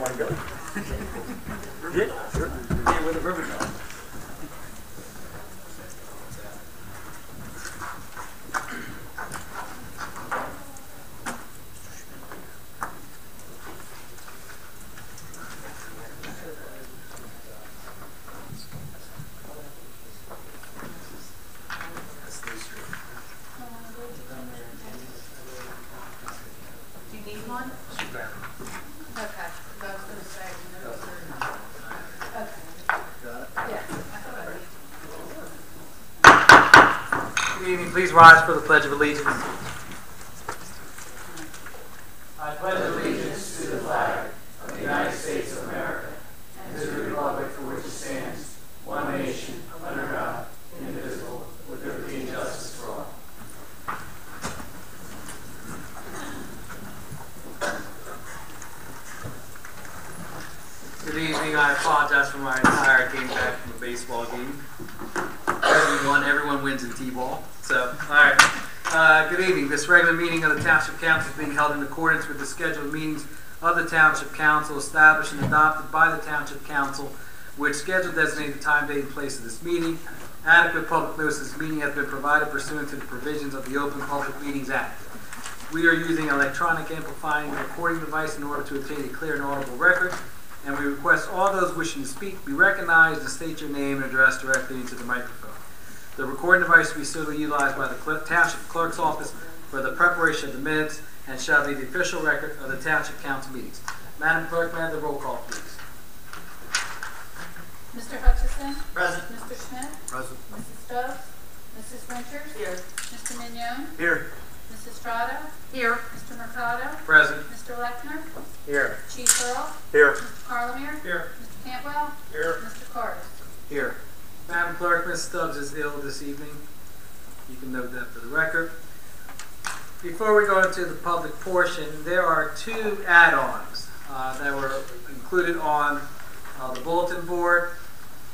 want to go? Yeah, sure. Yeah, with the river now. Do you need one? Okay. I was going to say, no, sir. Okay. Got it? Yeah. I thought I Good evening. Please rise for the Pledge of Allegiance. I pledge allegiance to the flag of the United States of America and to the republic for which it stands, one nation, under God, indivisible, with liberty and justice for all. Good evening. I apologize for my entire game back from a baseball game. Everyone wins in T-ball. So, all right. Good evening. This regular meeting of the Township Council is being held in accordance with the scheduled meetings of the Township Council established and adopted by the Township Council, which schedule designated the time, date, and place of this meeting. Adequate public notice of this meeting has been provided pursuant to the provisions of the Open Public Meetings Act. We are using electronic amplifying and recording device in order to obtain a clear and audible record, and we request all those wishing to speak be recognized and state your name and address directly into the microphone. The recording device will be solely utilized by the Township Clerk's Office for the preparation of the minutes and shall be the official record of the Township Council meetings. Madam Clerk, may I have the roll call, please? Mr. Hutchison? Present. Mr. Schmidt? Present. Mrs. Stubbs? Mrs. Winters? Here. Mr. Mignon? Here. Mrs. Strada? Here. Mr. Mercado? Present. Mr. Lechner? Here. Chief Earl? Here. Mr. Carlemere? Here. Mr. Cantwell? Here. Mr. Cardis? Here. Madam Clerk, Ms. Stubbs is ill this evening. You can note that for the record. Before we go into the public portion, there are two add-ons that were included on the bulletin board.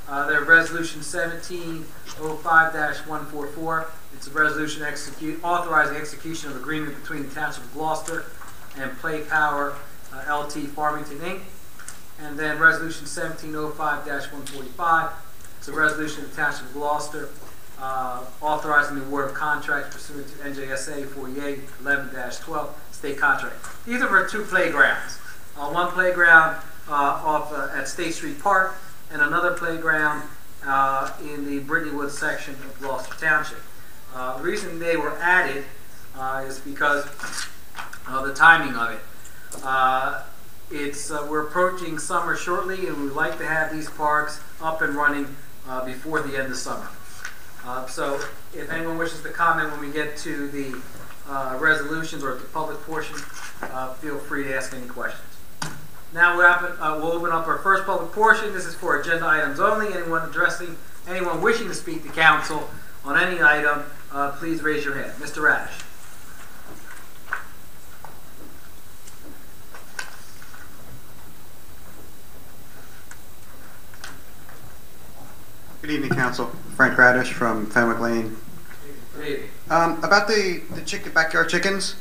They're Resolution 1705-144. It's a resolution authorizing execution of agreement between the Township of Gloucester and Play Power LT Farmington Inc. And then Resolution 1705-145. It's a resolution of the Township of Gloucester authorizing the award of contracts pursuant to NJSA 4811-12 state contract. These are for two playgrounds. One playground at State Street Park and another playground in the Brittany Woods section of Gloucester Township. The reason they were added is because of the timing of it. We're approaching summer shortly, and we'd like to have these parks up and running before the end of summer. So if anyone wishes to comment when we get to the resolutions or the public portion, feel free to ask any questions. Now we'll open up our first public portion. This is for agenda items only. Anyone wishing to speak to council on any item, please raise your hand. Mr. Radish. Good evening, Council. Frank Radish from Fenwick Lane. Good evening. About the backyard chickens.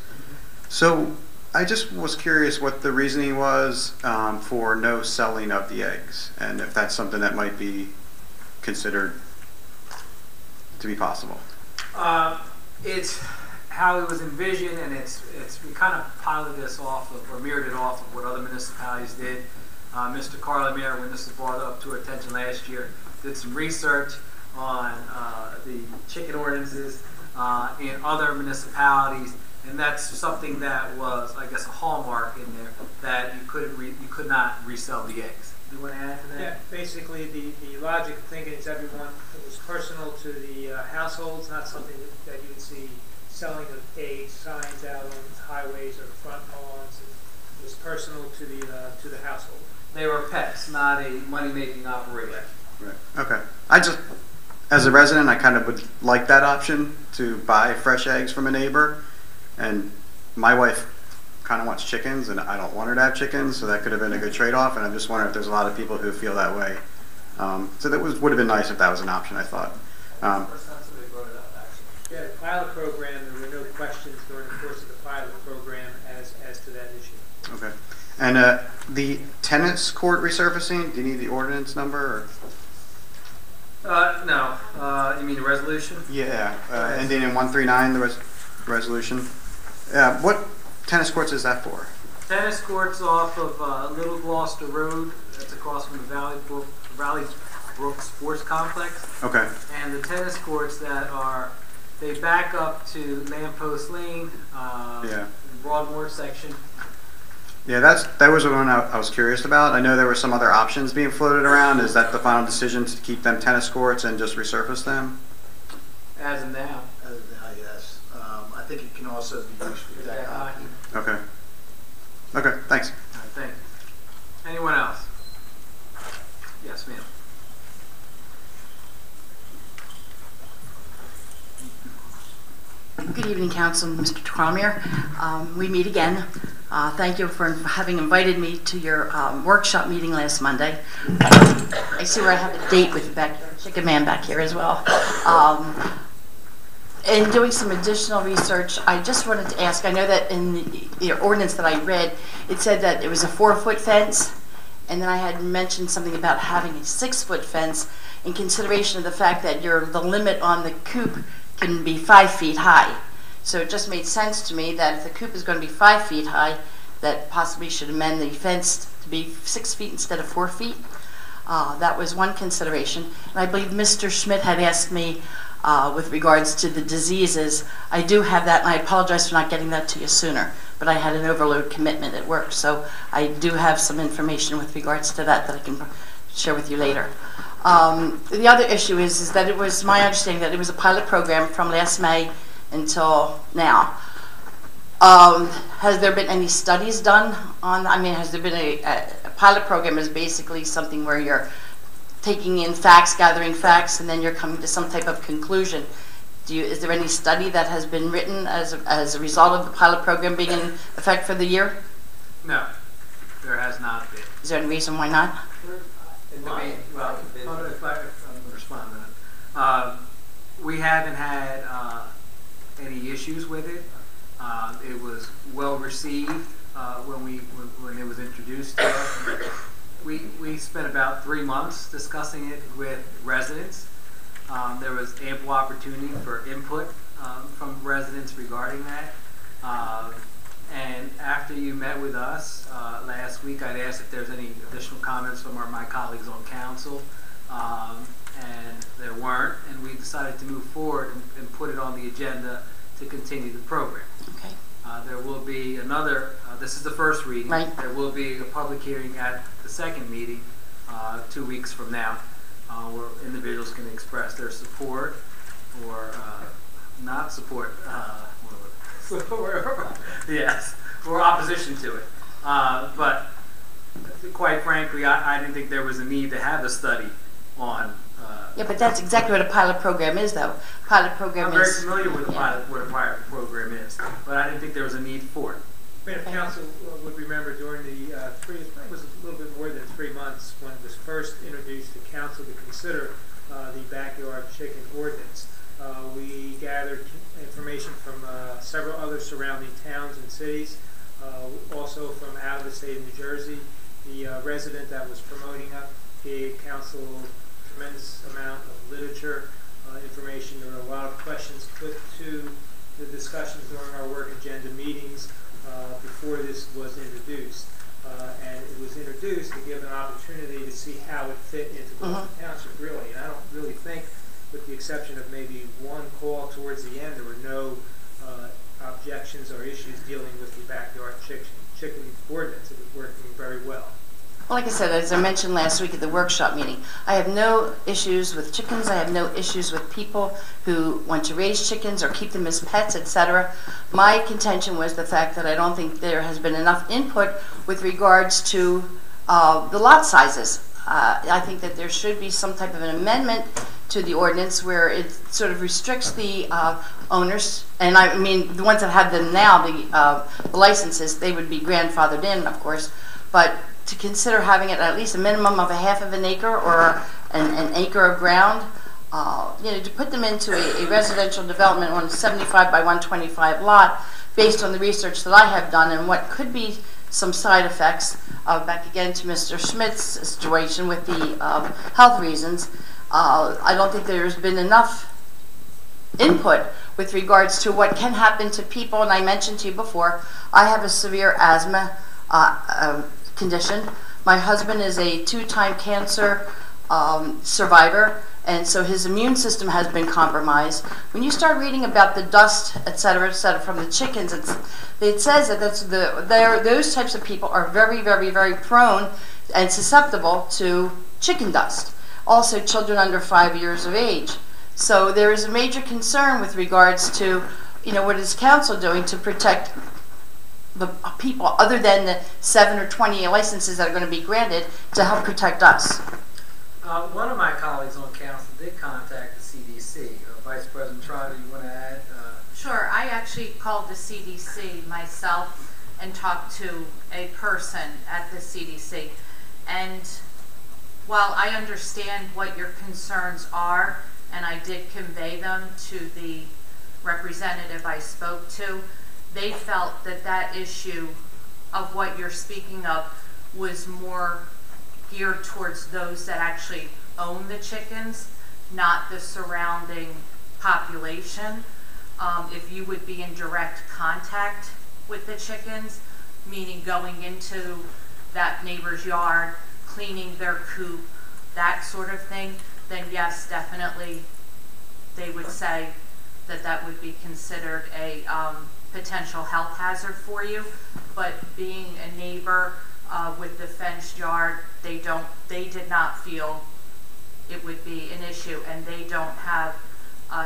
So I just was curious what the reasoning was for no selling of the eggs, and if that's something that might be considered to be possible. It's how it was envisioned, and we kind of piloted this off of, or mirrored it off of what other municipalities did. Mr. Carlemere, when this was brought up to our attention last year, did some research on the chicken ordinances in other municipalities, and that's something that was, I guess, a hallmark in there, that you could not resell the eggs. Do you want to add to that? Yeah, basically the logic of thinking is it was personal to the households, not something that you would see selling of eggs, signs out on highways or front lawns. It was personal to the household. They were pets, not a money-making operation. Right. Okay. As a resident, I kind of would like that option to buy fresh eggs from a neighbor, and my wife kind of wants chickens, and I don't want her to have chickens, so that could have been a good trade-off. And I'm just wondering if there's a lot of people who feel that way. So that would have been nice if that was an option, I thought. First time somebody brought it up, actually. Yeah, the pilot program, there were no questions during the course of the pilot program as to that issue. Okay. And the tennis court resurfacing, do you need the ordinance number? Or? No. You mean the resolution? Yeah, ending in 139, the resolution. What tennis courts is that for? Tennis courts off of Little Gloucester Road. That's across from the Valley Brook Sports Complex. Okay. And the tennis courts they back up to Lamppost Lane, Broadmoor section. Yeah, that was the one I was curious about. I know there were some other options being floated around. Is that the final decision to keep them tennis courts and just resurface them? As of now. As of now, yes. I think it can also be used for deck hockey. Okay. Okay, thanks. All right, thank you. Anyone else? Yes, ma'am. Good evening, Council, Mr. Cormier. We meet again. Thank you for having invited me to your workshop meeting last Monday. I see where I have a date with the chicken man back here as well. In doing some additional research, I just wanted to ask, I know that in the ordinance that I read, it said that it was a 4-foot fence, and then I had mentioned something about having a 6-foot fence in consideration of the fact that the limit on the coop can be 5 feet high. So it just made sense to me that if the coop is going to be 5 feet high, that possibly should amend the fence to be 6 feet instead of 4 feet. That was one consideration. And I believe Mr. Schmidt had asked me with regards to the diseases. I do have that, and I apologize for not getting that to you sooner, but I had an overload commitment at work, so I do have some information with regards to that I can share with you later. The other issue is that it was my understanding that it was a pilot program from last May until now. Has there been any studies done on, has there been a pilot program is basically something where you're taking in facts, gathering facts, and then you're coming to some type of conclusion. Is there any study that has been written as a result of the pilot program being in effect for the year? No, there has not been. Is there any reason why not? If I respond to that. We haven't had any issues with it. It was well received when it was introduced to us. We spent about 3 months discussing it with residents. There was ample opportunity for input from residents regarding that. And after you met with us last week, I'd asked if there's any additional comments from my colleagues on council, and there weren't, and we decided to move forward and put it on the agenda to continue the program. Okay. There will be another, this is the first reading. Right. There will be a public hearing at the second meeting 2 weeks from now, where individuals can express their support or not support, yes, or opposition to it. But quite frankly, I didn't think there was a need to have a study on. Yeah, but that's exactly what a pilot program is, though. Pilot program I'm very familiar with what a pilot program is, but I didn't think there was a need for it. If council would remember during the it was a little bit more than 3 months when it was first introduced to council to consider the backyard chicken ordinance. We gathered information from several other surrounding towns and cities, also from out of the state of New Jersey. The resident that was promoting it gave council a tremendous amount of literature, information. There were a lot of questions put to the discussions during our work agenda meetings before this was introduced. And it was introduced to give an opportunity to see how it fit into Gloucester Township, really. And I don't really think, with the exception of maybe one call towards the end, there were no objections or issues dealing with the backyard chicken ordinance. It was working very well. Well, like I said, as I mentioned last week at the workshop meeting, I have no issues with chickens. I have no issues with people who want to raise chickens or keep them as pets, etc. My contention was the fact that I don't think there has been enough input with regards to the lot sizes. I think that there should be some type of an amendment to the ordinance where it sort of restricts the owners, and I mean the ones that have them now, the licenses, they would be grandfathered in, of course, but to consider having it at least a minimum of a half of an acre or an acre of ground, to put them into a residential development on a 75 by 125 lot based on the research that I have done and what could be some side effects. Back again to Mr. Schmidt's situation with the health reasons. I don't think there's been enough input with regards to what can happen to people, and I mentioned to you before, I have a severe asthma condition. My husband is a 2-time cancer survivor, and so his immune system has been compromised. When you start reading about the dust, et cetera, from the chickens, it says that those types of people are very, very, very prone and susceptible to chicken dust. Also, children under 5 years of age. So there is a major concern with regards to, what is council doing to protect the people other than the 7 or 20 licenses that are going to be granted to help protect us. One of my colleagues on council did contact the CDC. Vice President Trotter, you want to add? Sure. I actually called the CDC myself and talked to a person at the CDC. And while I understand what your concerns are, and I did convey them to the representative I spoke to, they felt that that issue of what you're speaking of was more geared towards those that actually own the chickens, not the surrounding population. If you would be in direct contact with the chickens, meaning going into that neighbor's yard, cleaning their coop, that sort of thing, then yes, definitely they would say that that would be considered a potential health hazard for you. But being a neighbor with the fenced yard, they did not feel it would be an issue, and they don't have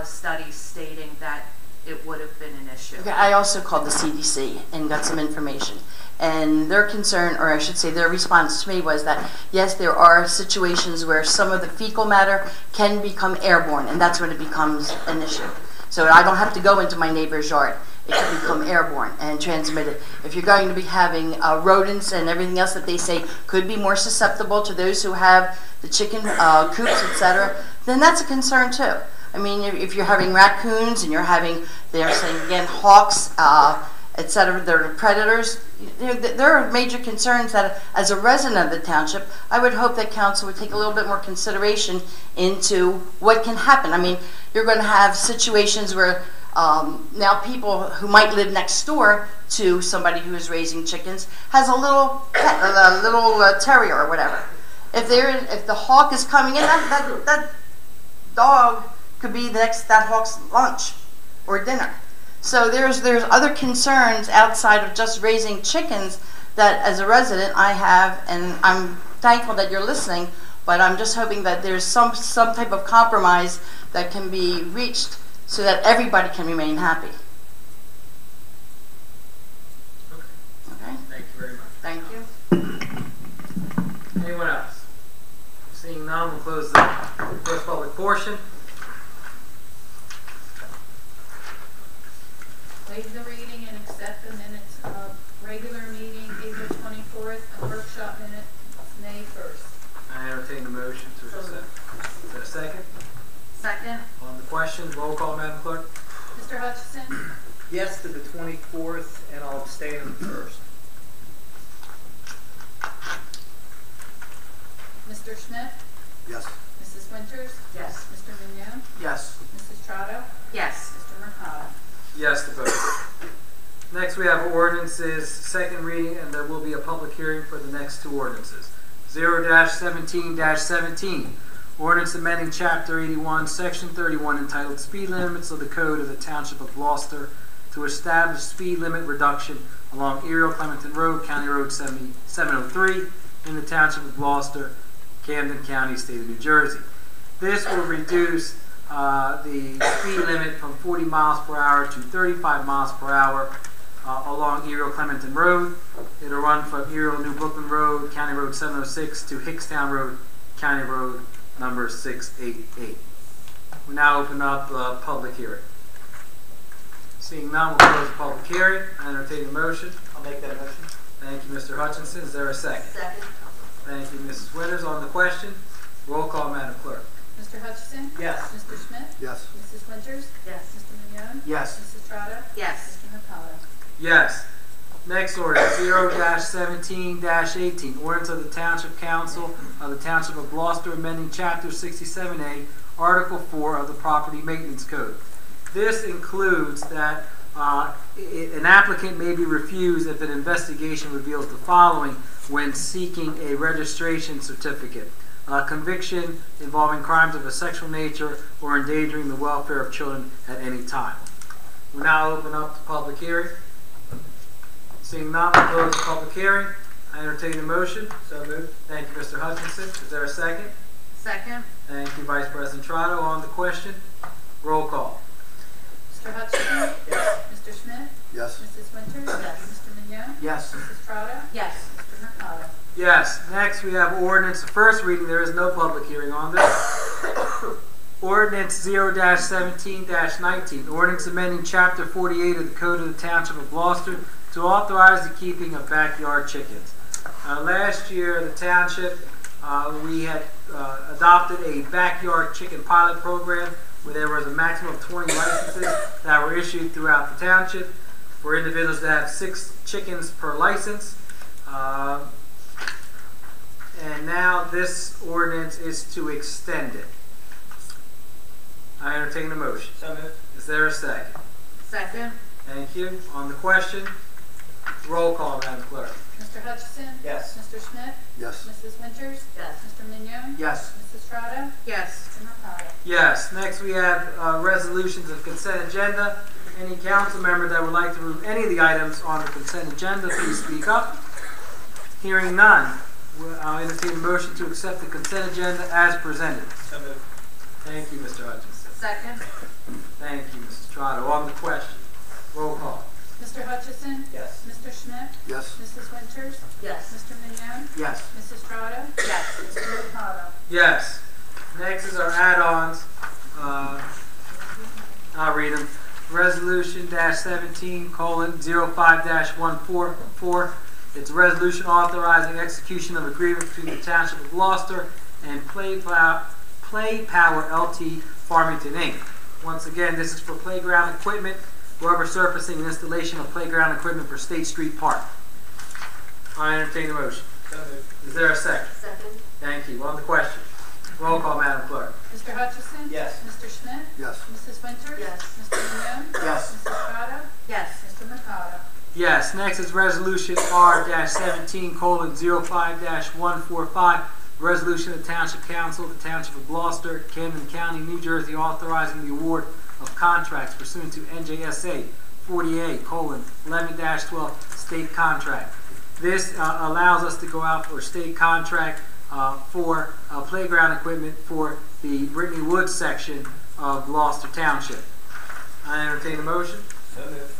studies stating that it would have been an issue. Okay, I also called the CDC and got some information. And their concern, or I should say their response to me, was that yes, there are situations where some of the fecal matter can become airborne, and that's when it becomes an issue. So I don't have to go into my neighbor's yard. It can become airborne and transmitted. If you're going to be having rodents and everything else that they say could be more susceptible to those who have the chicken coops, etc., then that's a concern too. I mean, if you're having raccoons and you're having, they're saying again, hawks, etc., they're predators, there are major concerns that as a resident of the township, I would hope that council would take a little bit more consideration into what can happen. I mean, you're going to have situations where now people who might live next door to somebody who is raising chickens has a little pet, a little terrier or whatever. If the hawk is coming in, that dog could be that hawk's lunch or dinner. So there's other concerns outside of just raising chickens that as a resident I have, and I'm thankful that you're listening, but I'm just hoping that there's some type of compromise that can be reached so that everybody can remain happy. Okay? Thank you very much. Thank you. Anyone else? Seeing none, we'll close the first public portion. Waive the reading and accept the minutes of regular meeting April 24th and workshop minute May 1st. I entertain the motion to accept. Is there a second? Second. On the question, roll call, Madam Clerk. Mr. Hutchison? Yes to the 24th, and I'll abstain on the 1st. Mr. Schmidt? Yes. Mrs. Winters? Yes. Mr. Mignon? Yes. Mrs. Trotto? Yes. Mr. Mercado? Yes to both. Next, we have ordinances, second reading, and there will be a public hearing for the next two ordinances. 0-17-17, ordinance amending Chapter 81, Section 31, entitled Speed Limits of the Code of the Township of Gloucester to establish speed limit reduction along Erie Clementon Road, County Road 703, in the Township of Gloucester, Camden County, State of New Jersey. This will reduce the speed limit from 40 miles per hour to 35 miles per hour along Erie Clementon Road. It'll run from Erie New Brooklyn Road, County Road 706 to Hickstown Road, County Road number 688. We now open up a public hearing. Seeing none, we'll close the public hearing. I entertain a motion. I'll make that motion. Thank you, Mr. Hutchinson. Is there a second? Second. Thank you, Mrs. Winters. On the question, roll call, Madam Clerk. Mr. Hutchison? Yes. Mr. Schmidt? Yes. Mrs. Winters? Yes. Mr. Mignon? Yes. Mrs. Trotto? Yes. Mr. Mercado? Yes. Next ordinance, 0-17-18, ordinance of the Township Council of the Township of Gloucester amending Chapter 67A, Article 4 of the Property Maintenance Code. This includes that an applicant may be refused if an investigation reveals the following when seeking a registration certificate: conviction involving crimes of a sexual nature or endangering the welfare of children at any time. We'll now open up the public hearing. Seeing none, we'll close the public hearing. I entertain a motion. So moved. Thank you, Mr. Hutchinson. Is there a second? Second. Thank you, Vice President Trotto. On the question, roll call. Mr. Hutchinson? Yes. Mr. Schmidt? Yes. Mrs. Winters? Yes. Mr. Mignon? Yes. Mrs. Trotta? Yes. Mr. Mercado? Yes. Next, we have ordinance. The first reading, there is no public hearing on this. Ordinance 0-17-19. Ordinance amending Chapter 48 of the Code of the Township of Gloucester to authorize the keeping of backyard chickens. Last year, the township, we had adopted a backyard chicken pilot program where there was a maximum of 20 licenses that were issued throughout the township for individuals that have 6 chickens per license. And now this ordinance is to extend it. I entertain a motion. So moved. Is there a second? Second. Thank you. On the question, roll call, Madam Clerk. Mr. Hutchinson? Yes. Mr. Schmidt? Yes. Mrs. Winters? Yes. Mr. Mignon? Yes. Mrs. Trotta? Yes. Mr. Mercado? Yes. Next, we have resolutions of consent agenda. Any council member that would like to remove any of the items on the consent agenda, please speak up. Hearing none, I'll entertain a motion to accept the consent agenda as presented. So moved. Thank you, Mr. Hutchinson. Second. Thank you, Mrs. Trotto. On the question, roll call. Mr. Hutchinson? Yes. Mr. Schmidt? Yes. Mrs. Winters? Yes. Mr. Mignon? Yes. Mrs. Trotta? Yes. Mr. Mercado? Yes. Next is our add-ons. I'll read them. Resolution -17:05-144. It's a resolution authorizing execution of agreement between the Township of Gloucester and Play Power LT Farmington Inc. Once again, this is for playground equipment, rubber surfacing, and installation of playground equipment for State Street Park. I entertain the motion. So moved. Is there a second? Second. Thank you. On the question, roll call, Madam Clerk. Mr. Hutchinson? Yes. Mr. Schmidt? Yes. Mrs. Winters? Yes. Mr. Mignon? Yes. Mrs. Trotta? Yes. Mr. Mercado? Yes. Next is Resolution R-17:05-145. Resolution of the Township Council of the Township of Gloucester, Camden County, New Jersey, authorizing the award of contracts pursuant to NJSA 48:11-12 state contract. This allows us to go out for a state contract for playground equipment for the Brittany Woods section of Gloucester Township. I entertain a motion. So moved.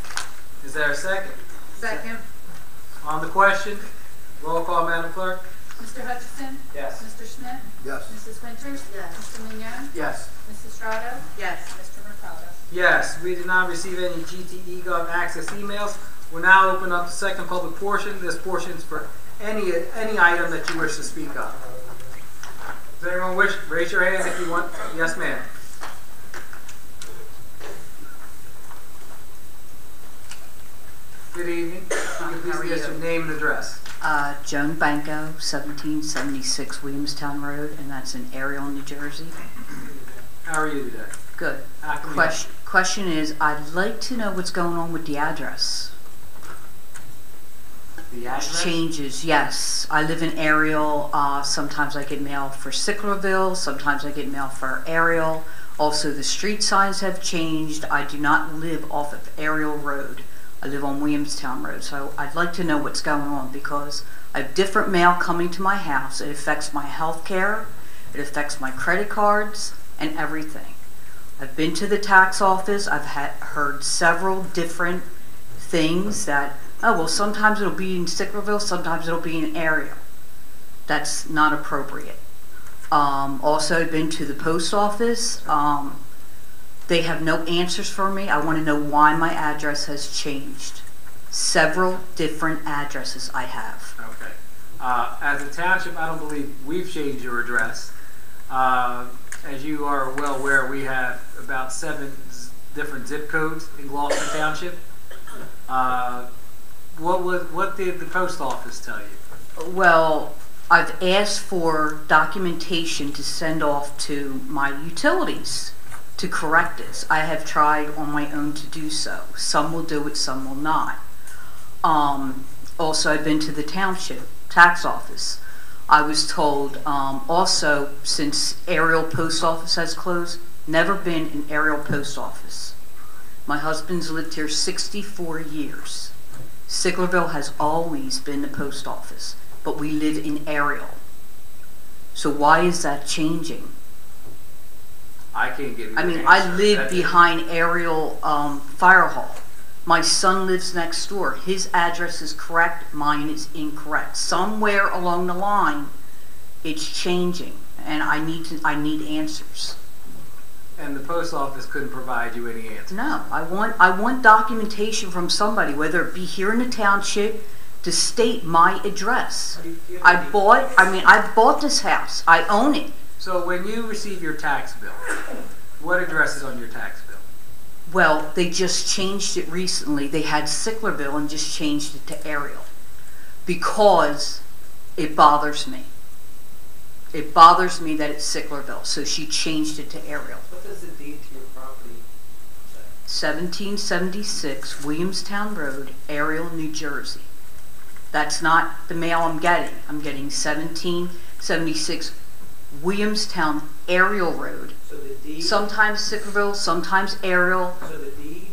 Is there a second? Second. On the question, roll call, Madam Clerk. Mr. Hutchinson? Yes. Mr. Schmidt? Yes. Mrs. Winters? Yes. Mr. Mignon? Yes. Mrs. Trotta? Yes. Mr. Mercado? Yes, we did not receive any GTE Gov access emails. We'll now open up the second public portion. This portion is for any item that you wish to speak of. Does anyone wish? Raise your hand if you want. Yes, ma'am. Good evening. If you could please How are give us you? your name and address. Joan Banco, 1776 Williamstown Road, and that's in Ariel, New Jersey. How are you today? Good. How can we help? Question is, I'd like to know what's going on with the address. The address? Changes, yes. I live in Ariel. Sometimes I get mail for Sicklerville. Sometimes I get mail for Ariel. Also, the street signs have changed. I do not live off of Ariel Road. I live on Williamstown Road. So I'd like to know what's going on because I have different mail coming to my house. It affects my health care. It affects my credit cards and everything. I've been to the tax office. I've heard several different things that, oh, well, sometimes it'll be in Sicklerville, sometimes it'll be in Ariel. That's not appropriate. Also, I've been to the post office. They have no answers for me. I want to know why my address has changed. Several different addresses I have. Okay. As a township, I don't believe we've changed your address. As you are well aware, we have about 7 different zip codes in Gloucester Township. what did the post office tell you? Well, I've asked for documentation to send off to my utilities to correct this. I have tried on my own to do so. Some will do it, some will not. Also, I've been to the township tax office. I was told also, since aerial post office has closed, never been an aerial post office. My husband's lived here 64 years. Sicklerville has always been the post office, but we live in aerial. So why is that changing? I can't give you I an mean, answer. I live That's- behind aerial fire hall. My son lives next door. His address is correct, mine is incorrect. Somewhere along the line, it's changing, and I need answers. And the post office couldn't provide you any answer. No, I want documentation from somebody, whether it be here in the township, to state my address. I bought this house. I own it. So when you receive your tax bill, what address is on your tax bill? Well, they just changed it recently. They had Sicklerville and just changed it to aerial because it bothers me. It bothers me that it's Sicklerville, so she changed it to aerial. What does the deed to your property say? 1776 Williamstown Road, Ariel, New Jersey. That's not the mail I'm getting. I'm getting 1776 Williamstown Ariel Road. So the deed, Sometimes Sicklerville, sometimes Ariel. so the deed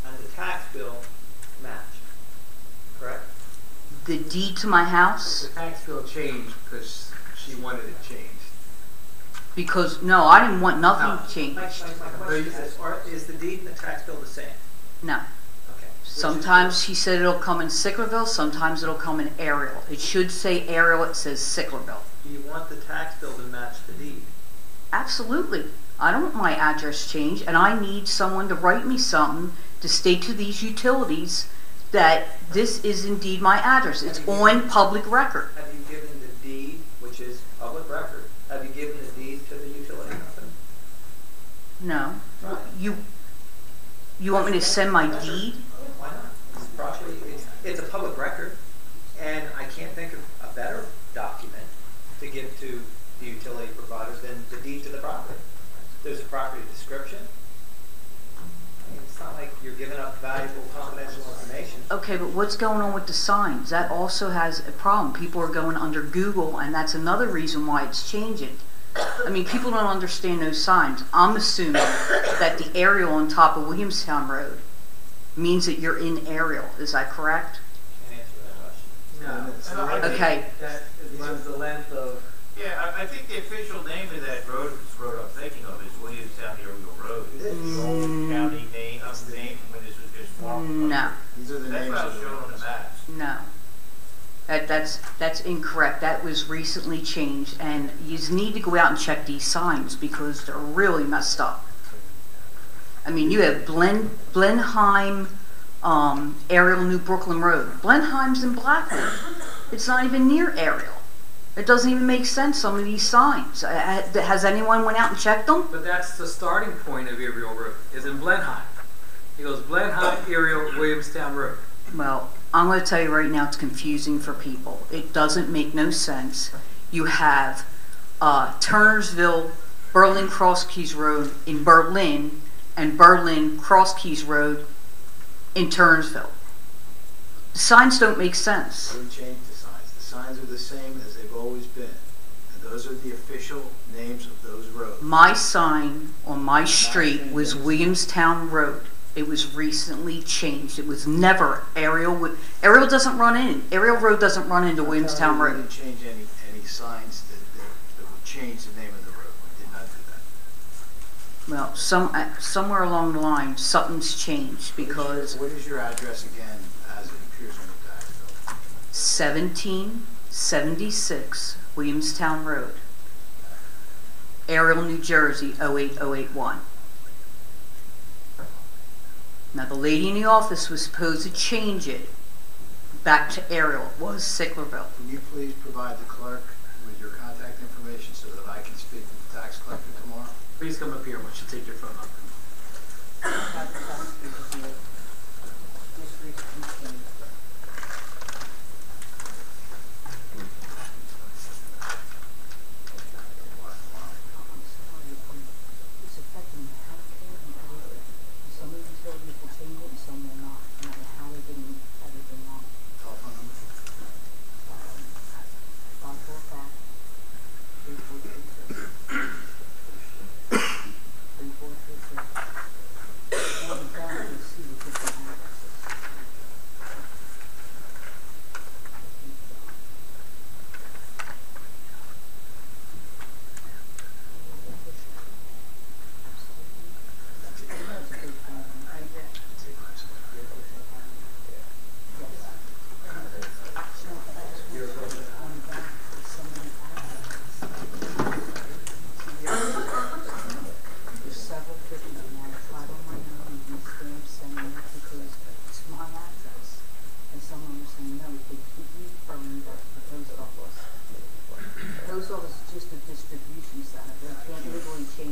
and the tax bill match, correct? The deed to my house, The tax bill changed because she wanted it changed. because no, I didn't want nothing No. changed. My question is the deed and the tax bill the same? No. Okay. Which is- Sometimes she said it'll come in Sicklerville, sometimes it'll come in Ariel. It should say Ariel, it says Sicklerville. Do you want the tax bill to match the deed? Absolutely. I don't want my address changed, and I need someone to write me something to state to these utilities that this is indeed my address. It's on public record. Have you given the deed, which is public record, have you given the deed to the utility company? No. Right. You want me to send my deed? Why not? It's property, it's a public record, and I can't think of a better document to give to the utility providers than the deed to the property. There's a property description. I mean, it's not like you're giving up valuable confidential information. Okay, but what's going on with the signs? That also has a problem. People are going under Google, and that's another reason why it's changing. I mean, people don't understand those signs. I'm assuming that the aerial on top of Williamstown Road means that you're in aerial. Is that correct? Can't answer that question. No. Okay. That it runs the length of. Yeah, I think the official name of that road, this road I'm thinking of, is Williamstown Ariel Road. It's the old county name, when this was just formed. No. These are the That's names what I was of the showing on the roads. maps. No. That's incorrect. That was recently changed, and you need to go out and check these signs because they're really messed up. I mean, you have Blenheim, Ariel, New Brooklyn Road. Blenheim's in Blackwood. It's not even near Ariel. It doesn't even make sense, some of these signs. Has anyone went out and checked them? But that's the starting point of Ariel Road, is in Blenheim. It goes Blenheim, Ariel, Williamstown Road. Well, I'm going to tell you right now, it's confusing for people. It doesn't make no sense. You have Turnersville, Berlin Cross Keys Road in Berlin, and Berlin Cross Keys Road in Turnersville. The signs don't make sense. We changed the signs. The signs are the same as they've always been. And those are the official names of those roads. My sign on my street was Williamstown Road. It was recently changed. It was never Ariel. Ariel doesn't run in. Ariel Road doesn't run into Williamstown We Road. didn't change any signs that would change the name of the road. We did not do that. Well, somewhere along the line, something's changed because What is your address again as it appears on the tax bill? 1776 Williamstown Road, Ariel, New Jersey, 08081. Now, the lady in the office was supposed to change it back to Ariel. It was Sicklerville. Can you please provide the clerk with your contact information so that I can speak with the tax collector tomorrow? Please come up here once you take your phone number.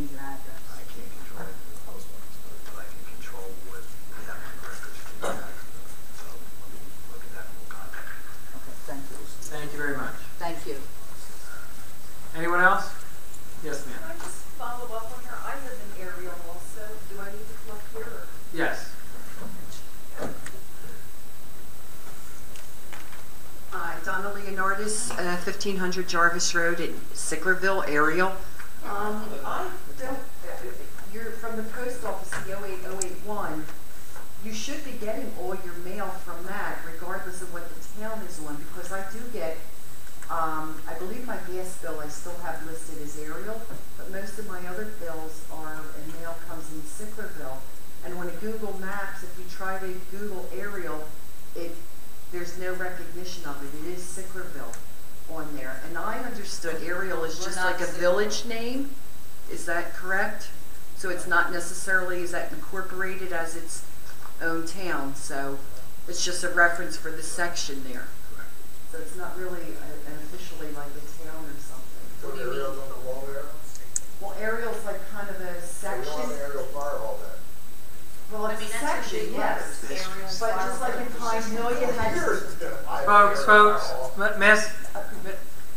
change an address. I can't control the post office, but I can control what we have on records for the tax. So let me look at that and we'll contact you. Okay, thank you. Thank you very much. Thank you. Anyone else? Yes, Can ma'am. I just follow up on here? I live in Ariel also. Do I need to come up here? Yes. Hi, Donna Leonardis, 1500 Jarvis Road in Sicklerville, Ariel. I don't, you're from the post office, the 08081. You should be getting all your mail from that, regardless of what the town is on, because I do get, I believe my gas bill I still have listed as Ariel, but most of my other bills are, and mail comes in Sicklerville. And when it Google Maps, if you try to Google Ariel, there's no recognition of it. It is Sicklerville on there. And I understood Ariel is just like a village name. Is that correct? So it's not necessarily, is that incorporated as its own town? So it's just a reference for the section there. So it's not really officially like a town or something. What do you mean? Well, Ariel's like kind of a section. Aerial firewall then. Well, it's a section, yes. But just like in Pine Hill, you had. Folks, miss,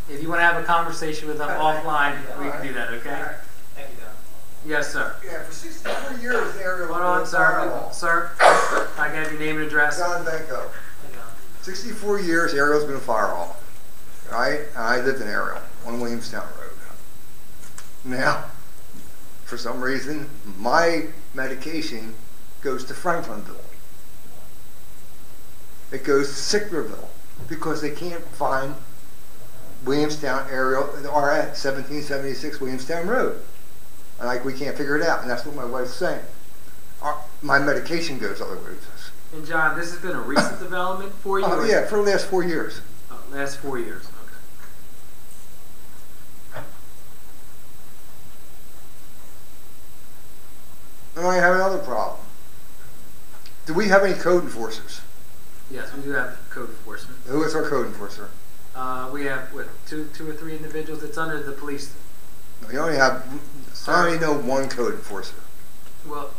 if you want to have a conversation with them offline, we can do that, okay? Thank you, Don. Yes, sir. Yeah, for 64 years, Aerial. Hold on, sir. Sir, I can have your name and address. John Benko. 64 years, Ariel's been a firewall. Right? And I lived in Ariel on Williamstown Road. Now, for some reason, my medication goes to Franklinville. It goes to Sicklerville because they can't find Williamstown Ariel or at 1776 Williamstown Road. And like we can't figure it out, and that's what my wife's saying. My medication goes other ways. And John, this has been a recent development for you? Oh, yeah, for the last 4 years. Oh, last 4 years, okay. And I have another problem. Do we have any code enforcers? Yes, we do have code enforcement. Who is our code enforcer? We have, what, two or three individuals? It's under the police. We only have, I only know one code enforcer. Well,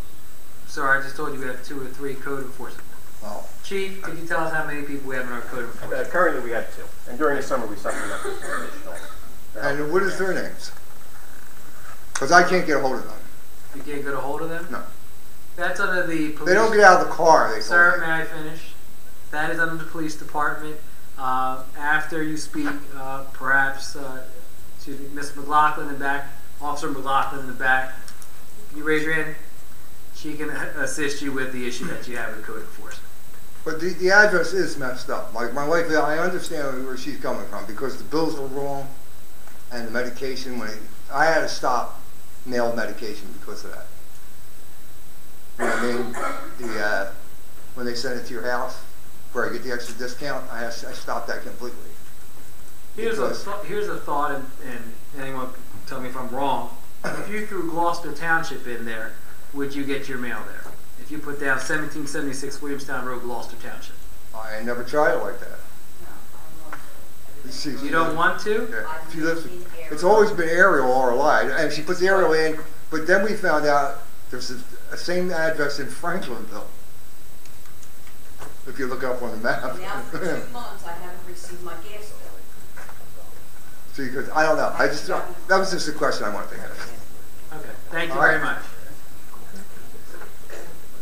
sir, I just told you we have 2 or 3 code enforcement. Well, Chief, could you tell us how many people we have in our code enforcement? Currently, we have 2, and during the summer, we supplement with some additional. and what is their names? Because I can't get a hold of them. You can't get a hold of them? No. That's under the police. They don't get out of the car, they Sir, told me. may I finish? That is under the police department. After you speak, perhaps, excuse me, Miss McLaughlin in the back, Officer McLaughlin in the back, can you raise your hand? She can assist you with the issue that you have with code enforcement. But the address is messed up. Like my wife, I understand where she's coming from because the bills were wrong and the medication, I had to stop mail medication because of that. You know what I mean? When they send it to your house, where I get the extra discount, I stopped that completely. Here's a thought, and anyone can tell me if I'm wrong. If you threw Gloucester Township in there, would you get your mail there? If you put down 1776 Williamstown Road, Gloucester Township. I never tried it like that. You don't want to? Yeah. She lives, it's always been Ariel all her life, and she puts Ariel in, but then we found out there's a same address in Franklinville. If you look up on the map. Now for 2 months, I haven't received my gas bill. See, because I don't know. That was just a question I wanted to ask. Okay, thank you All very right. much.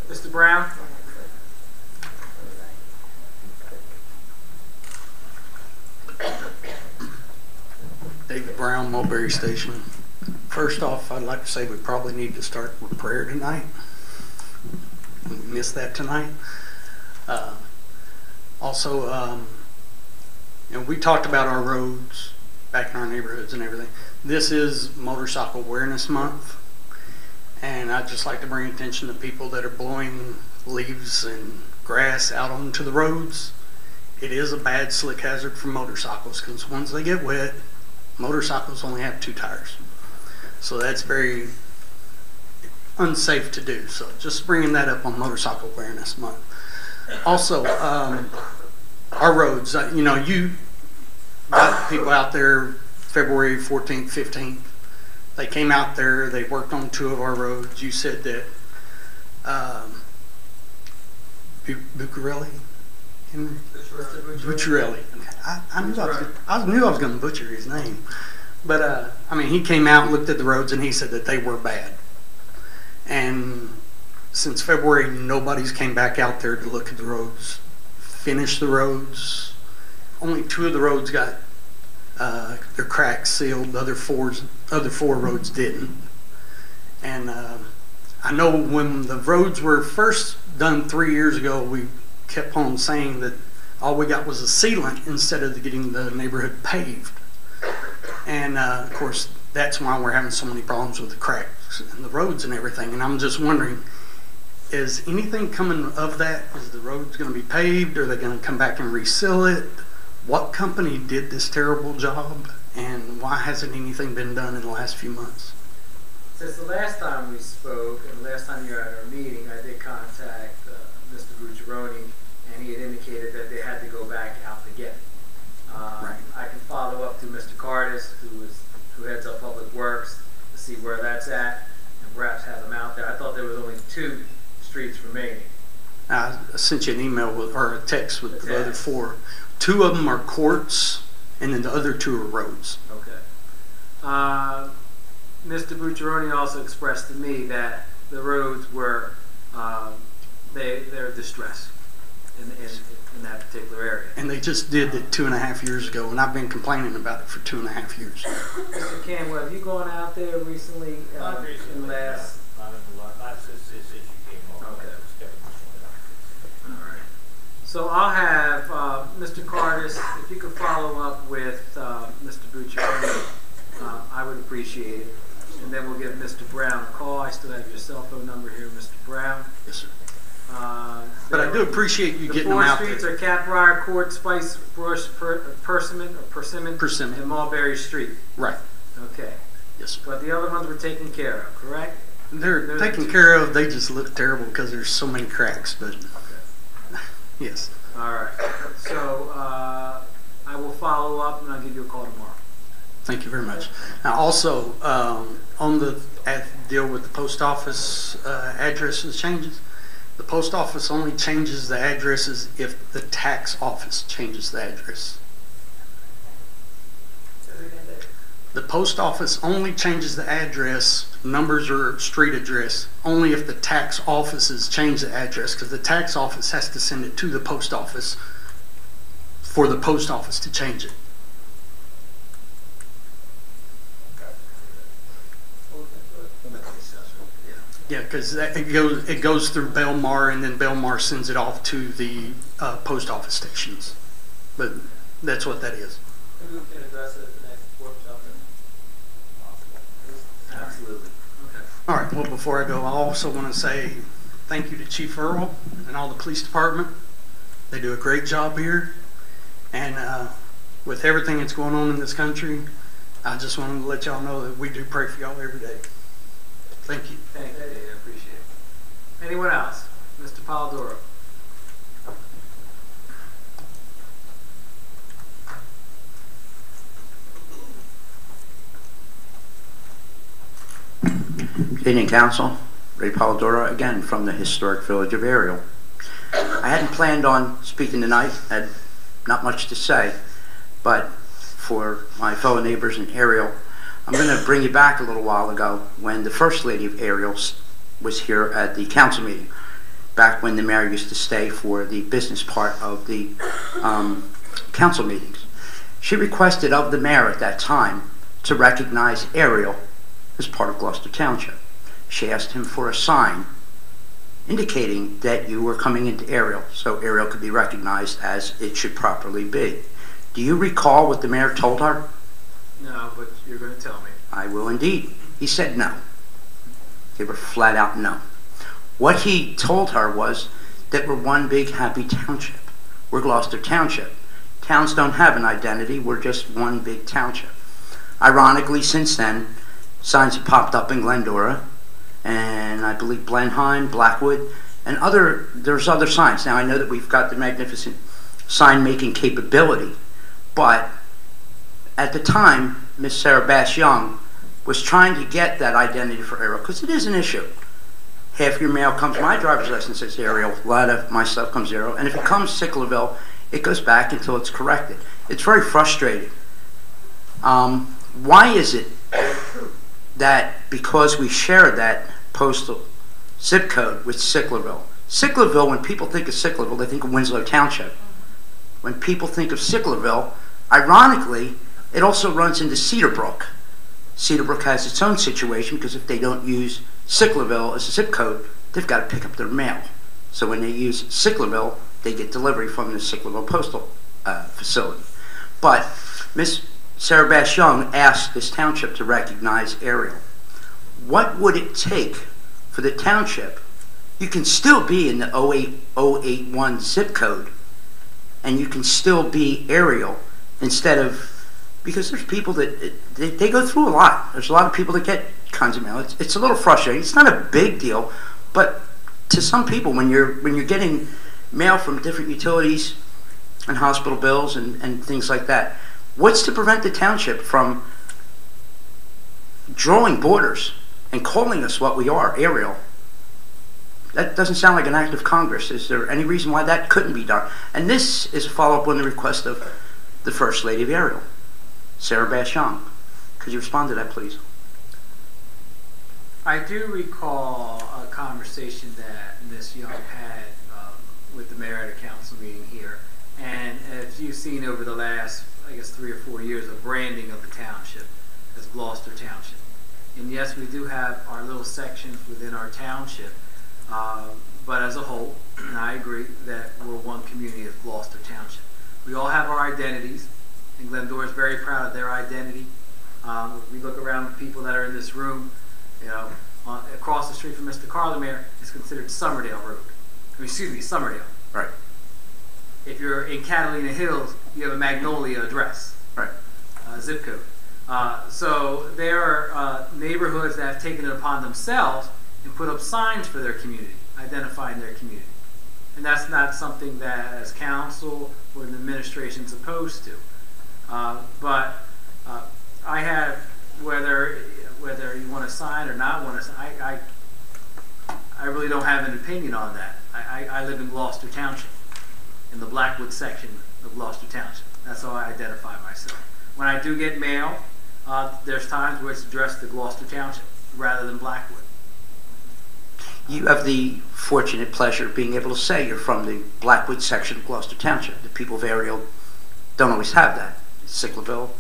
Mr. Brown? David Brown, Mulberry Station. First off, I'd like to say we probably need to start with prayer tonight. We missed that tonight. Also, we talked about our roads back in our neighborhoods and everything. This is Motorcycle Awareness Month, and I'd just like to bring attention to people that are blowing leaves and grass out onto the roads. It is a bad slick hazard for motorcycles because once they get wet, motorcycles only have 2 tires. So that's very unsafe to do. So just bringing that up on Motorcycle Awareness Month. Also, our roads, you got people out there February 14th, 15th. They came out there, they worked on 2 of our roads. You said that Bucarelli? Henry? Bucarelli. Okay. I knew I was going to butcher his name. But, I mean, he came out and looked at the roads and he said that they were bad. And since February, nobody's came back out there to look at the roads, finish the roads. Only 2 of the roads got their cracks sealed. The other 4 roads didn't. And I know when the roads were first done 3 years ago, we kept on saying that all we got was a sealant instead of getting the neighborhood paved. And of course, that's why we're having so many problems with the cracks in the roads and everything. And I'm just wondering, is anything coming of that? Is the roads going to be paved? Are they going to come back and reseal it? What company did this terrible job? And why hasn't anything been done in the last few months? Since the last time we spoke, and the last time you were at our meeting, I did contact Mr. Bucciaroni, and he had indicated that they had to go back out again. Right. I can follow up to Mr. Cardis, who heads up Public Works, to see where that's at, and perhaps have them out there. I thought there was only 2 streets remaining. I sent you an email or a text with the other 4. 2 of them are courts, and then the other 2 are roads. Okay. Mr. Bucciaroni also expressed to me that the roads were they're distressed in that particular area. And they just did it 2.5 years ago, and I've been complaining about it for 2.5 years. Mr. Canwell, have you gone out there recently? Not recently, in the last. Not since this issue came up. Okay. All right. So I'll have Mr. Cardis, if you could follow up with Mr. Bucciaroni, I would appreciate it. And then we'll give Mr. Brown a call. I still have your cell phone number here, Mr. Brown. Yes, sir. But I do appreciate you getting them out there. The 4 streets are Capbriar Court, Spice, Brush, Persimmon, and Mulberry Street. Right. Okay. Yes, sir. But the other ones were taken care of, correct? They're taken care of. They just look terrible because there's so many cracks. But yes. All right. So I will follow up and I'll give you a call tomorrow. Thank you very much. Now, also on the deal with the post office addresses changes, the post office only changes the addresses if the tax office changes the address. The post office only changes the address, numbers or street address, only if the tax offices change the address, because the tax office has to send it to the post office for the post office to change it. Yeah, because it goes through Belmar, and then Belmar sends it off to the post office stations. But that's what that is. Maybe we can address it at the next workshop. Absolutely. Okay. All right. Well, before I go, I also want to say thank you to Chief Earl and all the police department. They do a great job here, and with everything that's going on in this country, I just wanted to let y'all know that we do pray for y'all every day. Thank you. Thank you, Dave. I appreciate it. Anyone else? Mr. Polidoro. Good evening, Council. Ray Polidoro again from the historic village of Ariel. I hadn't planned on speaking tonight. I had not much to say, but for my fellow neighbors in Ariel, I'm going to bring you back a little while ago when the First Lady of Ariel was here at the council meeting, back when the mayor used to stay for the business part of the council meetings. She requested of the mayor at that time to recognize Ariel as part of Gloucester Township. She asked him for a sign indicating that you were coming into Ariel, so Ariel could be recognized as it should properly be. Do you recall what the mayor told her? No, but you're going to tell me. I will indeed. He said no. They were flat out no. What he told her was that we're one big happy township. We're Gloucester Township. Towns don't have an identity. We're just one big township. Ironically, since then, signs have popped up in Glendora, and I believe Blenheim, Blackwood, and there's other signs. Now, I know that we've got the magnificent sign-making capability, but at the time, Miss Sarah Bass Young was trying to get that identity for Ariel, because it is an issue. Half your mail comes, my driver's license says Ariel, a lot of my stuff comes Ariel, and if it comes Sicklerville, it goes back until it's corrected. It's very frustrating. Why is it that because we share that postal zip code with Sicklerville, when people think of Sicklerville, they think of Winslow Township. When people think of Sicklerville, ironically, it also runs into Cedarbrook. Cedarbrook has its own situation because if they don't use Sicklerville as a zip code, they've got to pick up their mail. So when they use Sicklerville, they get delivery from the Sicklerville postal facility. But Miss Sarah Bass Young asked this township to recognize Ariel. What would it take for the township? You can still be in the 08081 zip code, and you can still be Ariel instead of, because there's people that they go through a lot. There's a lot of people that get kinds of mail. It's a little frustrating. It's not a big deal, but to some people, when you're getting mail from different utilities and hospital bills and things like that, what's to prevent the township from drawing borders and calling us what we are, Ariel? That doesn't sound like an act of Congress. Is there any reason why that couldn't be done? And this is a follow-up on the request of the First Lady of Ariel, Sarah Bass Young. Could you respond to that, please? I do recall a conversation that Ms. Young had with the mayor at a council meeting here. And as you've seen over the last, I guess, 3 or 4 years, of branding of the township as Gloucester Township. And yes, we do have our little sections within our township, but as a whole, and I agree that we're one community as Gloucester Township. We all have our identities, and Glendora is very proud of their identity. If we look around the people that are in this room, you know, across the street from Mr. Carlemere is considered Summerdale Road. I mean, excuse me, Summerdale. Right. If you're in Catalina Hills, you have a Magnolia address. Right. Zip code. So there are neighborhoods that have taken it upon themselves and put up signs for their community, identifying their community. And that's not something that as council or the administration is opposed to. But I have, whether you want to sign or not want to sign, I really don't have an opinion on that. I live in Gloucester Township, in the Blackwood section of Gloucester Township. That's how I identify myself. When I do get mail, there's times where it's addressed to Gloucester Township rather than Blackwood. You have the fortunate pleasure of being able to say you're from the Blackwood section of Gloucester Township. The people of Ariel don't always have that. Sicklerville,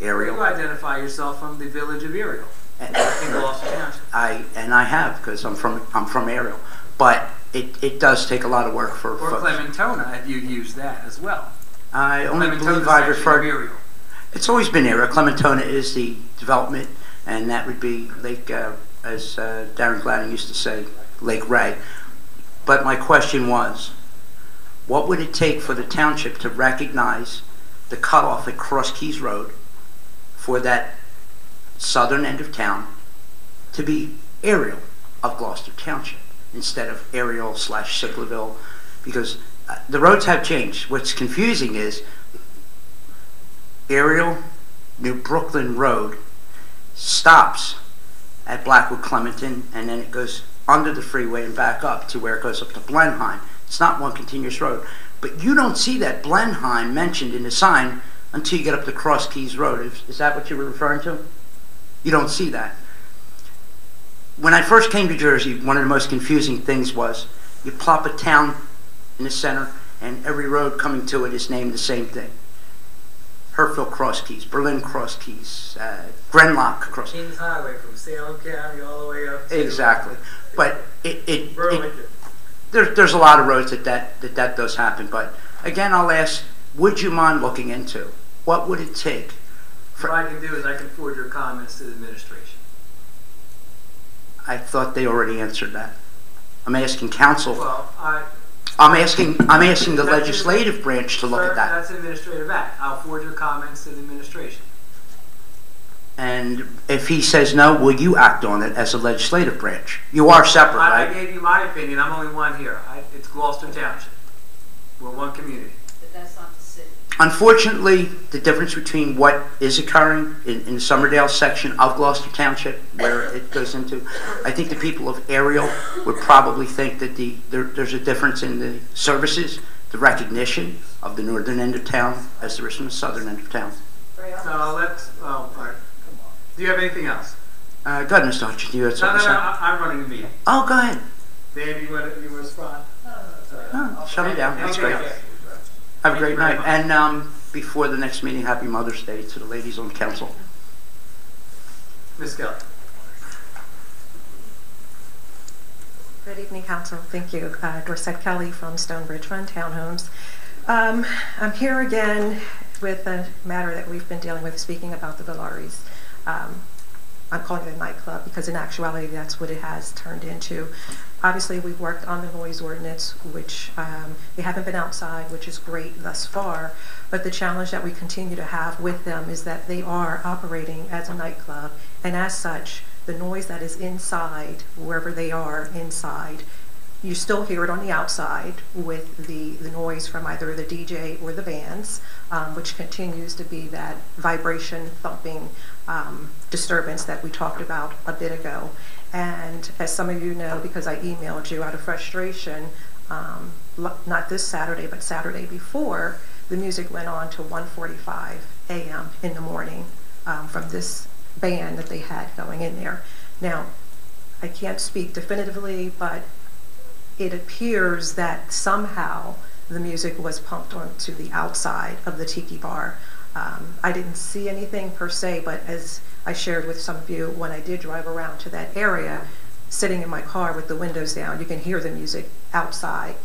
Ariel. You identify yourself from the village of Ariel in Gloucester Township. I have, because I'm from Ariel. But it does take a lot of work for or folks. Clementona, if you use that as well. I only believe I referred. It's always been Ariel. Clementona is the development, and that would be Lake, as Darren Gladden used to say, Lake Ray. But my question was, what would it take for the township to recognize the cutoff at Cross Keys Road for that southern end of town to be Ariel of Gloucester Township instead of Ariel / Sicklerville? Because the roads have changed. What's confusing is Ariel New Brooklyn Road stops at Blackwood Clementon, and then it goes under the freeway and back up to where it goes up to Blenheim. It's not one continuous road. But you don't see that Blenheim mentioned in the sign until you get up to Cross Keys Road. Is that what you were referring to? You don't see that. When I first came to Jersey, one of the most confusing things was you plop a town in the center and every road coming to it is named the same thing. Herfield Cross Keys, Berlin Cross Keys, Grenlock Cross Keys. Kings Highway from Salem County all the way up to... Exactly. But there's a lot of roads that does happen. But again, I'll ask, would you mind looking into what would it take? What I can do is I can forward your comments to the administration. I thought they already answered that. I'm asking council. Well, I'm asking the legislative branch to look at that. That's an administrative act. I'll forward your comments to the administration. And if he says no, will you act on it as a legislative branch? You are separate, right? I gave you my opinion. I'm only one here. It's Gloucester Township. We're one community. But that's not the city. Unfortunately, the difference between what is occurring in the Summerdale section of Gloucester Township, where it goes into, I think the people of Ariel would probably think that there's a difference in the services, the recognition of the northern end of town as there is from the southern end of town. All right. Do you have anything else? Go ahead, Mr. Hutchins. Do you have something to say? I'm running the meeting. Oh, go ahead. Dan, you want to respond? Oh, shut me down. That's Anything great. else? Have a Thank you great very night. much. And before the next meeting, Happy Mother's Day to the ladies on council. Ms. Kelly. Good evening, Council. Thank you. Dorset Kelly from Stonebridge Fund Townhomes. I'm here again with a matter that we've been dealing with, speaking about the Villaris. I'm calling it a nightclub because in actuality that's what it has turned into. Obviously we've worked on the noise ordinance, which they haven't been outside, which is great thus far, but the challenge that we continue to have with them is that they are operating as a nightclub, and as such the noise that is inside, wherever they are inside, you still hear it on the outside with the noise from either the DJ or the bands, which continues to be that vibration, thumping disturbance that we talked about a bit ago. And as some of you know, because I emailed you out of frustration, not this Saturday, but Saturday before, the music went on to 1:45 a.m. in the morning from this band that they had going in there. Now, I can't speak definitively, but it appears that somehow the music was pumped onto the outside of the tiki bar. I didn't see anything per se, but as I shared with some of you, when I did drive around to that area, sitting in my car with the windows down, you can hear the music outside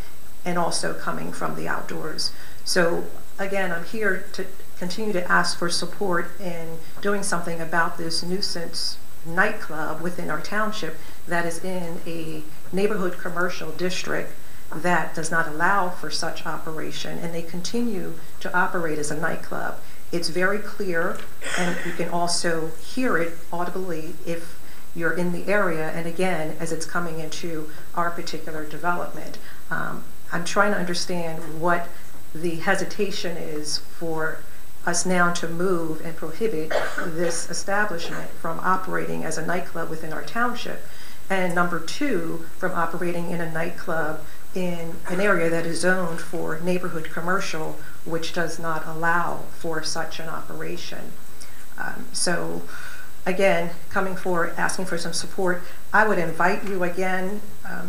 and also coming from the outdoors. So again, I'm here to continue to ask for support in doing something about this nuisance nightclub within our township that is in a neighborhood commercial district that does not allow for such operation, and they continue to operate as a nightclub. It's very clear, and you can also hear it audibly if you're in the area, and again, as it's coming into our particular development. I'm trying to understand what the hesitation is for us now to move and prohibit this establishment from operating as a nightclub within our township, and number two, from operating in a nightclub in an area that is zoned for neighborhood commercial, which does not allow for such an operation. So again, coming forward, asking for some support, I would invite you again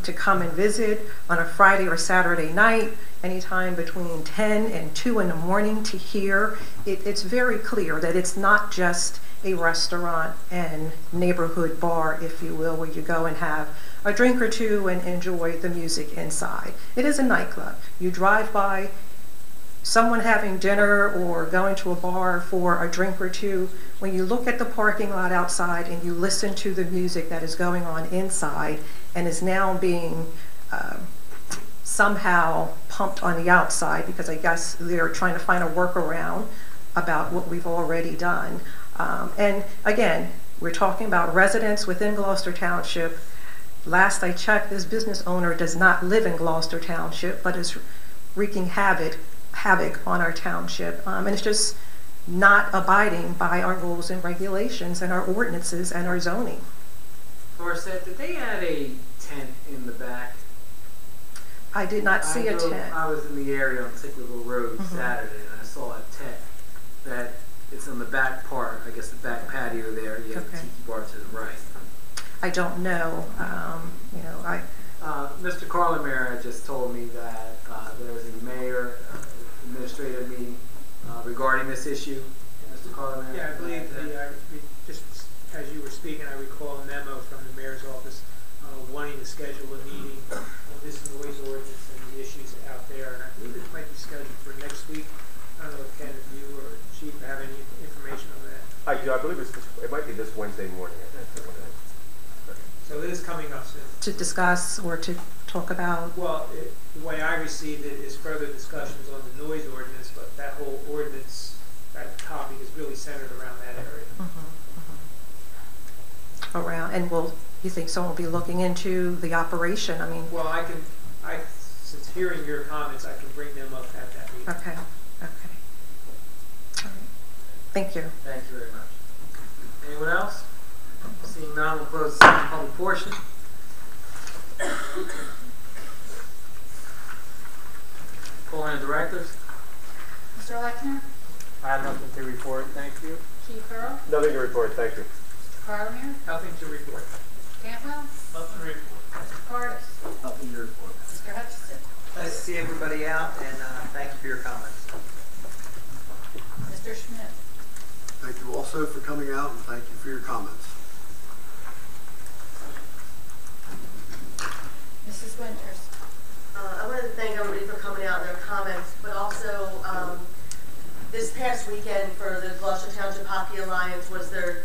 to come and visit on a Friday or Saturday night, anytime between 10 and 2 in the morning to hear. It's very clear that it's not just a restaurant and neighborhood bar, if you will, where you go and have a drink or two and enjoy the music inside. It is a nightclub. You drive by someone having dinner or going to a bar for a drink or two. When you look at the parking lot outside and you listen to the music that is going on inside and is now being somehow pumped on the outside, because I guess they're trying to find a workaround about what we've already done. And again, we're talking about residents within Gloucester Township. Last I checked, this business owner does not live in Gloucester Township, but is wreaking havoc on our township. And it's just not abiding by our rules and regulations and our ordinances and our zoning. Dorset, did they add a tent in the back? I did not see a tent. I was in the area on Sicklerville Road Saturday, and I saw a tent that it's on the back part, I guess the back patio there. You have the tiki bar to the right. I don't know. Mr. Carlemere just told me that there was a mayor administrative meeting regarding this issue. Mr. Carlemere? Yeah, I believe just as you were speaking, I recall a memo from the mayor's office wanting to schedule a meeting on this noise ordinance and the issues out there. And I believe it might be scheduled for next week. I don't know if Ken, if you or Chief have any information on that. I do. I believe it might be this Wednesday morning. So it is coming up soon. To discuss or to talk about? Well, the way I received it is further discussions on the noise ordinance, but that whole ordinance, that topic is really centered around that area. Around, and you think someone will be looking into the operation? I mean, well, since hearing your comments, I can bring them up at that meeting. Okay. Thank you. Thank you very much. Anyone else? Seeing none, we'll close the second public portion. Calling the directors. Mr. Lechner? I have nothing to report, thank you. Keith Earl? Nothing to report, thank you. Mr. Carlemere? Nothing to report. Cantwell? Nothing to report. Mr. Cardis? Nothing to report. Mr. Hutchison? Nice to see everybody out, and thank you for your comments. Mr. Schmidt? Thank you also for coming out, and thank you for your comments. Mrs. Winters? I wanted to thank everybody for coming out and their comments, but also this past weekend for the Gloucester Township Hockey Alliance was their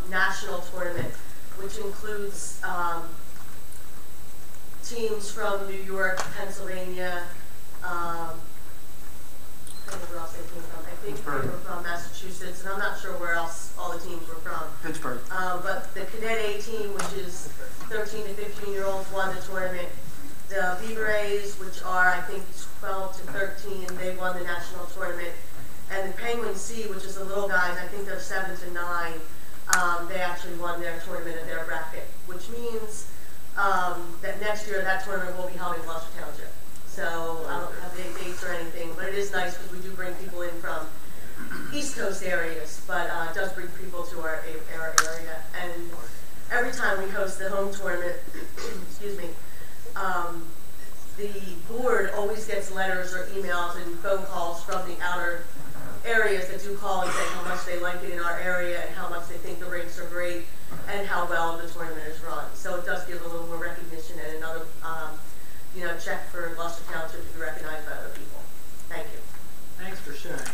national tournament, which includes teams from New York, Pennsylvania, I think they were from Massachusetts, and I'm not sure where else all the teams were from. Pittsburgh. But the Cadet A team, which is 13 to 15-year-olds, won the tournament. The Beaver A's, which are, I think, 12 to 13, they won the national tournament. And the Penguin C, which is the little guys, I think they're 7 to 9, they actually won their tournament at their bracket, which means that next year that tournament will be held in Gloucester Township. So I don't have any dates or anything, but it is nice because we do bring people in from East Coast areas, but it does bring people to our area. And every time we host the home tournament, excuse me, the board always gets letters or emails and phone calls from the outer areas that do call and say how much they like it in our area and how much they think the rinks are great and how well the tournament is run. So it does give a little more recognition and another check for Gloucester Township to be recognized by other people. Thank you. Thanks for sharing.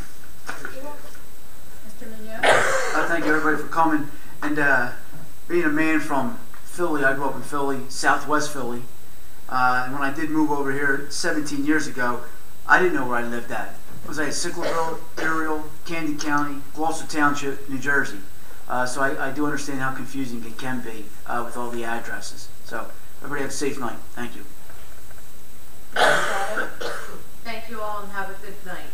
Mr. Mignot? Thank you everybody for coming. And being a man from Philly, I grew up in Philly, Southwest Philly. And when I did move over here 17 years ago, I didn't know where I lived at. Was I at Sicklerville, Ariel, Candy County, Gloucester Township, New Jersey? So I do understand how confusing it can be with all the addresses. So everybody have a safe night. Thank you. Thank you all and have a good night.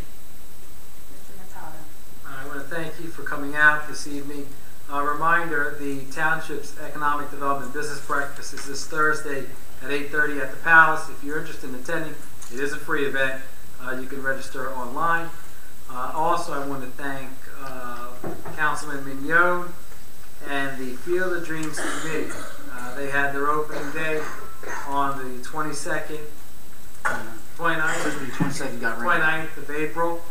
Mr. Mercado? I want to thank you for coming out this evening. A reminder, the Township's Economic Development Business Breakfast is this Thursday at 8:30 at the Palace. If you're interested in attending, it is a free event. You can register online. Also, I want to thank Councilman Mignot and the Field of Dreams Committee. They had their opening day on the 29th of April.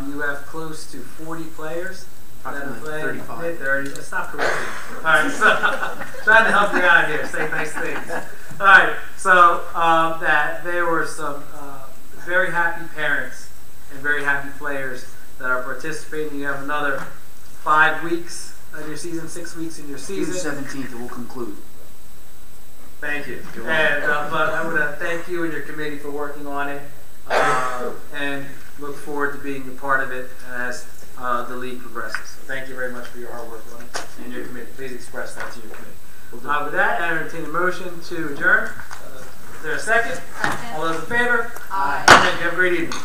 You have close to 40 players that have played. 35. 30. Stop correcting. All right, so trying to help you out here. Say nice things. All right, so that there were some very happy parents and very happy players that are participating. You have another 5 weeks in your season, 6 weeks in your season. June 17th, it will conclude. Thank you. And but I want to thank you and your committee for working on it, and look forward to being a part of it as the league progresses. So thank you very much for your hard work on it and your committee. Please express that to your committee. With that, I entertain a motion to adjourn. Is there a second? Second. All those in favor? Aye. Thank you. Have a great evening.